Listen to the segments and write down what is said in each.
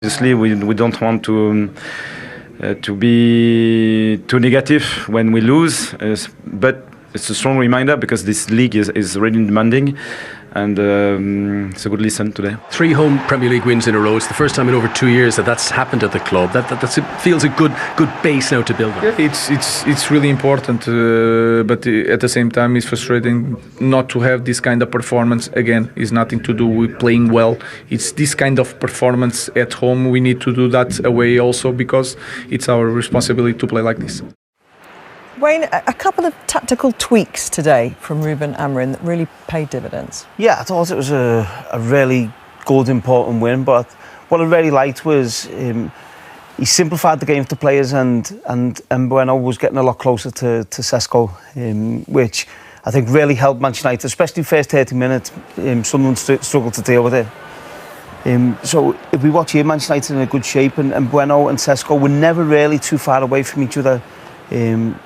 Obviously, we don't want to be too negative when we lose, but it's a strong reminder because this league is really demanding, and it's a good lesson today. 3 home Premier League wins in a row. It's the first time in over 2 years that's happened at the club. That feels a good base now to build on. Yeah, it's really important, but at the same time, it's frustrating not to have this kind of performance again. It's nothing to do with playing well. It's this kind of performance at home. We need to do that away also because it's our responsibility to play like this. Wayne, a couple of tactical tweaks today from Ruben Amorim that really paid dividends. Yeah, I thought it was a really good, important win, but what I really liked was he simplified the game for the players, and Bueno was getting a lot closer to Sesko, which I think really helped Manchester United, especially the first 30 minutes. Sunderland struggled to deal with it. So if we watch here, Manchester United in a good shape, and Bueno and Sesko were never really too far away from each other. When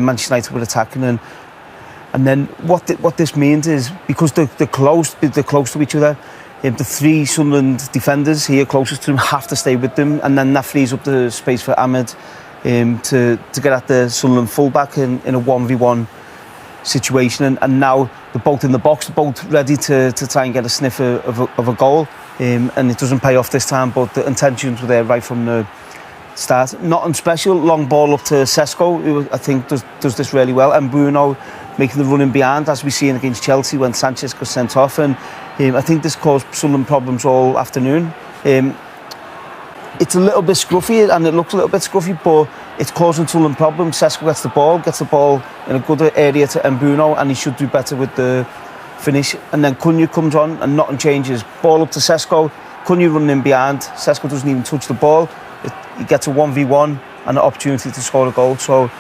Manchester United were attacking, and then what this means is because they're close to each other, the 3 Sunderland defenders here closest to them have to stay with them, and then that frees up the space for Ahmed to get at the Sunderland fullback in a 1v1 situation, and now they're both in the box, they're both ready to try and get a sniff of a goal, and it doesn't pay off this time, but the intentions were there right from the start. Nothing special, long ball up to Sesko, who I think does this really well, and Bruno making the run in behind, as we seen against Chelsea when Sanchez got sent off, and I think this caused Sunderland problems all afternoon. It's a little bit scruffy, and it looks a little bit scruffy, but it's causing Sunderland problems. Sesko gets the ball in a good area to Bruno, and he should do better with the finish, and then Cunha comes on and nothing changes. Ball up to Sesko, Cunha running in behind, Sesko doesn't even touch the ball. He gets a 1v1 and an opportunity to score a goal. So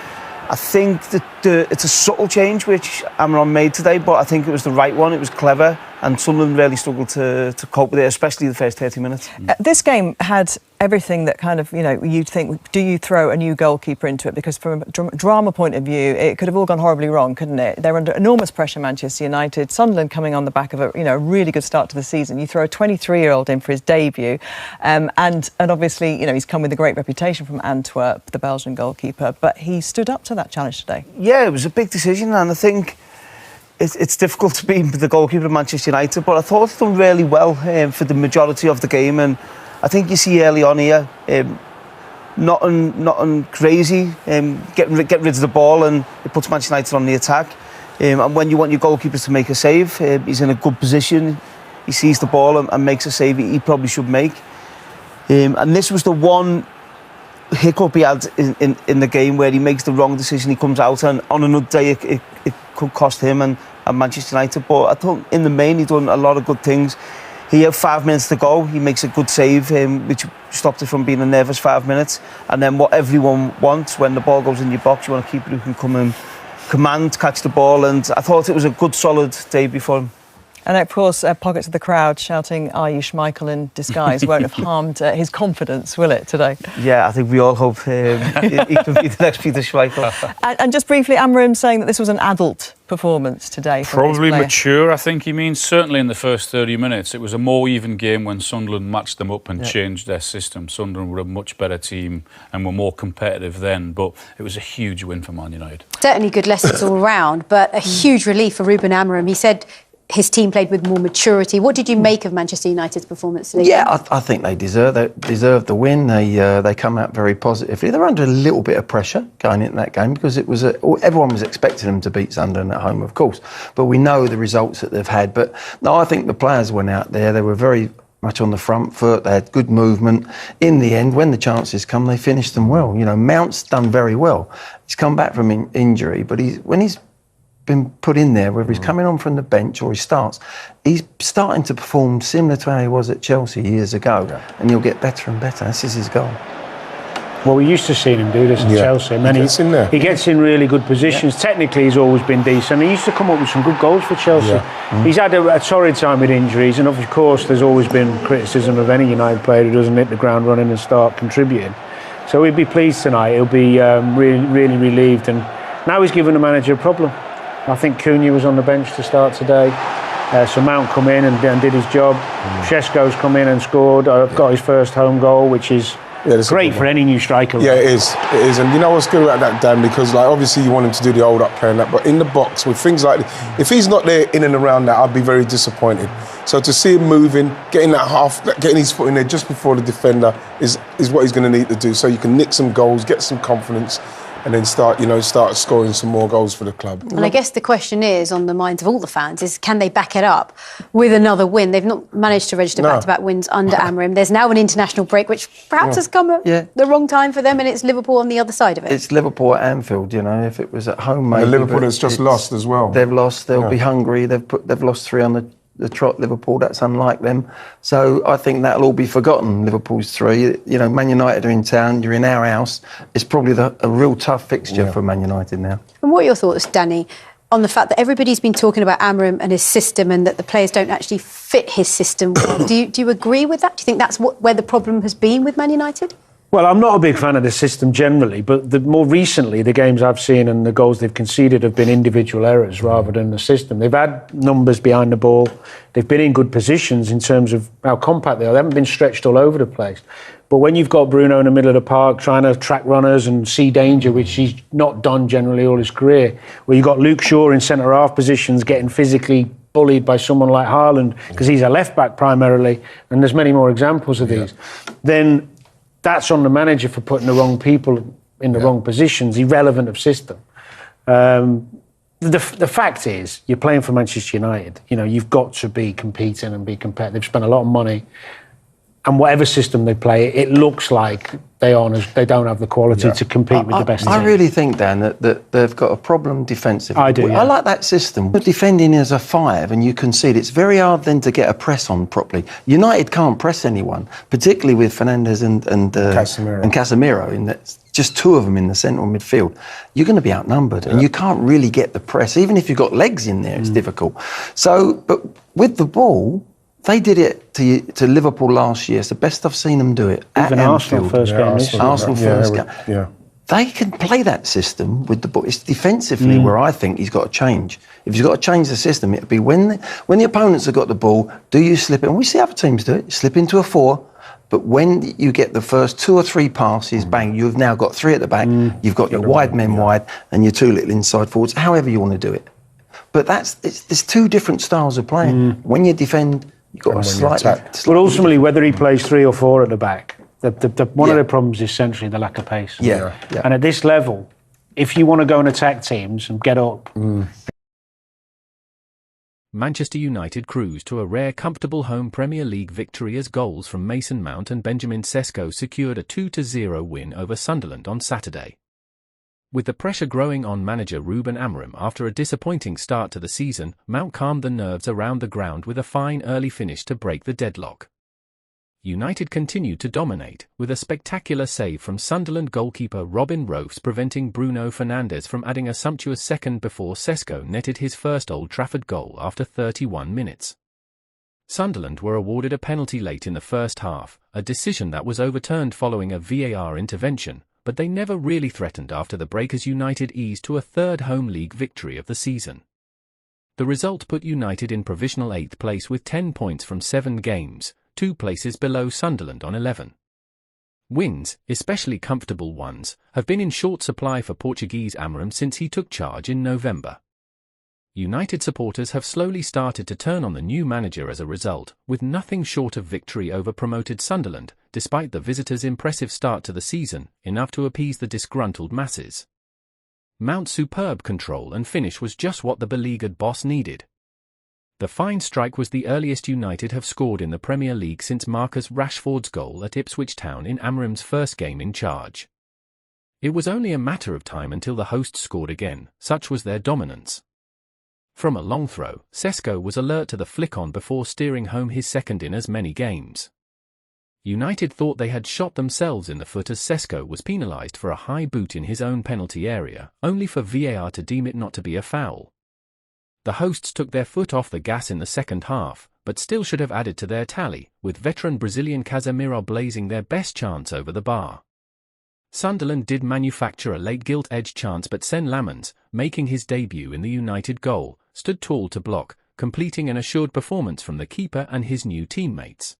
I think that it's a subtle change which Amorim made today, but I think it was the right one. It was clever, and Sunderland really struggled to cope with it, especially the first 30 minutes. This game had everything that kind of, you'd think, do you throw a new goalkeeper into it? Because from a drama point of view, it could have all gone horribly wrong, couldn't it? They're under enormous pressure, Manchester United. Sunderland coming on the back of a really good start to the season. You throw a 23-year-old in for his debut, and obviously, he's come with a great reputation from Antwerp, the Belgian goalkeeper, but he stood up to that challenge today. Yeah, it was a big decision, and I think it's difficult to be the goalkeeper of Manchester United, but I thought he'd done really well for the majority of the game, and I think you see early on here, nothing crazy, get rid of the ball, and it puts Manchester United on the attack. And when you want your goalkeepers to make a save, he's in a good position, he sees the ball and makes a save he probably should make. And this was the one hiccup he had in the game where he makes the wrong decision, he comes out, and on another day it could cost him and Manchester United. But I thought in the main he done a lot of good things. He had 5 minutes to go, he makes a good save, which stopped it from being a nervous 5 minutes. And then what everyone wants when the ball goes in your box, you want a keeper who can come and command, catch the ball, and I thought it was a good solid debut for him. And of course, pockets of the crowd shouting, "Are you Schmeichel in disguise?" won't have harmed his confidence, will it, today? Yeah, I think we all hope he can be the next Peter Schmeichel. And just briefly, Amorim saying that this was an adult performance today. Probably mature, I think he means. Certainly in the first 30 minutes. It was a more even game when Sunderland matched them up and changed their system. Sunderland were a much better team and were more competitive then, but it was a huge win for Man United. Certainly good lessons all round, but a huge relief for Ruben Amorim. He said his team played with more maturity. What did you make of Manchester United's performance today? Yeah, I think they deserved the win. They come out very positively. They're under a little bit of pressure going into that game because it was everyone was expecting them to beat Sunderland at home, of course. But we know the results that they've had. But no, I think the players went out there. They were very much on the front foot. They had good movement. In the end, when the chances come, they finished them well. Mount's done very well. He's come back from injury, but when he's been put in there, whether he's coming on from the bench or he starts, he's starting to perform similar to how he was at Chelsea years ago, and he'll get better and better. This is his goal. Well, we used to see him do this at Chelsea. And he gets in really good positions. Technically, he's always been decent. He used to come up with some good goals for Chelsea. He's had a torrid time with injuries, and of course, there's always been criticism of any United player who doesn't hit the ground running and start contributing. So he'll be pleased tonight. He'll be really relieved, and now he's given the manager a problem. I think Cunha was on the bench to start today. So Mount come in and did his job. Šeško's come in and scored. Got his first home goal, which is great for any new striker. Yeah, it is. It is. And you know what's good about that, Dan? Because like obviously you want him to do the old up play and that, but in the box with things like this, if he's not there in and around that, I'd be very disappointed. So to see him moving, getting his foot in there just before the defender is what he's going to need to do. So you can nick some goals, get some confidence, and then start scoring some more goals for the club. And I guess the question is, on the minds of all the fans, is can they back it up with another win? They've not managed to register back-to-back wins under Amorim. There's now an international break, which perhaps has come at the wrong time for them, and it's Liverpool on the other side of it. It's Liverpool at Anfield, you know. If it was at home, maybe. Liverpool has just lost as well. They've lost. They'll be hungry. They've lost 3 on the trot, Liverpool. That's unlike them. So I think that'll all be forgotten, Liverpool's 3. You know, Man United are in town, you're in our house. It's probably a real tough fixture for Man United now. And what are your thoughts, Danny, on the fact that everybody's been talking about Amorim and his system and that the players don't actually fit his system? Do you agree with that? Do you think that's where the problem has been with Man United? Well, I'm not a big fan of the system generally, but more recently, the games I've seen and the goals they've conceded have been individual errors rather than the system. They've had numbers behind the ball. They've been in good positions in terms of how compact they are. They haven't been stretched all over the place. But when you've got Bruno in the middle of the park trying to track runners and see danger, which he's not done generally all his career, where you've got Luke Shaw in centre-half positions getting physically bullied by someone like Haaland, because he's a left-back primarily, and there's many more examples of these, then that's on the manager for putting the wrong people in the wrong positions, irrelevant of system. The fact is, you're playing for Manchester United. You know, you've got to be competing and be competitive. They've spent a lot of money, and whatever system they play, it looks like they don't have the quality to compete with the best team. I really think, Dan, that they've got a problem defensively. I do, I like that system. Defending as a 5 and you concede, it's very hard then to get a press on properly. United can't press anyone, particularly with Fernandes and Casemiro. In that, just 2 of them in the central midfield. You're going to be outnumbered and you can't really get the press. Even if you've got legs in there, it's difficult. So, but with the ball, they did it to Liverpool last year. It's the best I've seen them do it. Even Arsenal first game. Arsenal first game. Yeah. They can play that system with the ball. It's defensively where I think he's got to change. If he's got to change the system, it'd be when the opponents have got the ball, do you slip in? We see other teams do it. Slip into a 4. But when you get the first 2 or 3 passes, bang, you've now got 3 at the back. You've got your wide men wide and your 2 little inside forwards, however you want to do it. But there's 2 different styles of playing. When you defend, you've got to slightly. But ultimately, whether he plays 3 or 4 at the back, one of the problems is essentially the lack of pace. Yeah. And at this level, if you want to go and attack teams and get up. Manchester United cruised to a rare comfortable home Premier League victory as goals from Mason Mount and Benjamin Sesko secured a 2-0 win over Sunderland on Saturday. With the pressure growing on manager Ruben Amorim after a disappointing start to the season, Mount calmed the nerves around the ground with a fine early finish to break the deadlock. United continued to dominate, with a spectacular save from Sunderland goalkeeper Robin Rofes preventing Bruno Fernandes from adding a sumptuous second before Sesko netted his first Old Trafford goal after 31 minutes. Sunderland were awarded a penalty late in the first half, a decision that was overturned following a VAR intervention, but they never really threatened after the break as United eased to a 3rd home league victory of the season. The result put United in provisional 8th place with 10 points from 7 games, 2 places below Sunderland on 11. Wins, especially comfortable ones, have been in short supply for Portuguese Amorim since he took charge in November. United supporters have slowly started to turn on the new manager as a result, with nothing short of victory over promoted Sunderland, despite the visitors' impressive start to the season, enough to appease the disgruntled masses. Mount's superb control and finish was just what the beleaguered boss needed. The fine strike was the earliest United have scored in the Premier League since Marcus Rashford's goal at Ipswich Town in Amorim's first game in charge. It was only a matter of time until the hosts scored again, such was their dominance. From a long throw, Sesko was alert to the flick-on before steering home his second in as many games. United thought they had shot themselves in the foot as Sesko was penalised for a high boot in his own penalty area, only for VAR to deem it not to be a foul. The hosts took their foot off the gas in the second half, but still should have added to their tally, with veteran Brazilian Casemiro blazing their best chance over the bar. Sunderland did manufacture a late gilt-edged chance, but Senne Lammens, making his debut in the United goal, stood tall to block, completing an assured performance from the keeper and his new teammates.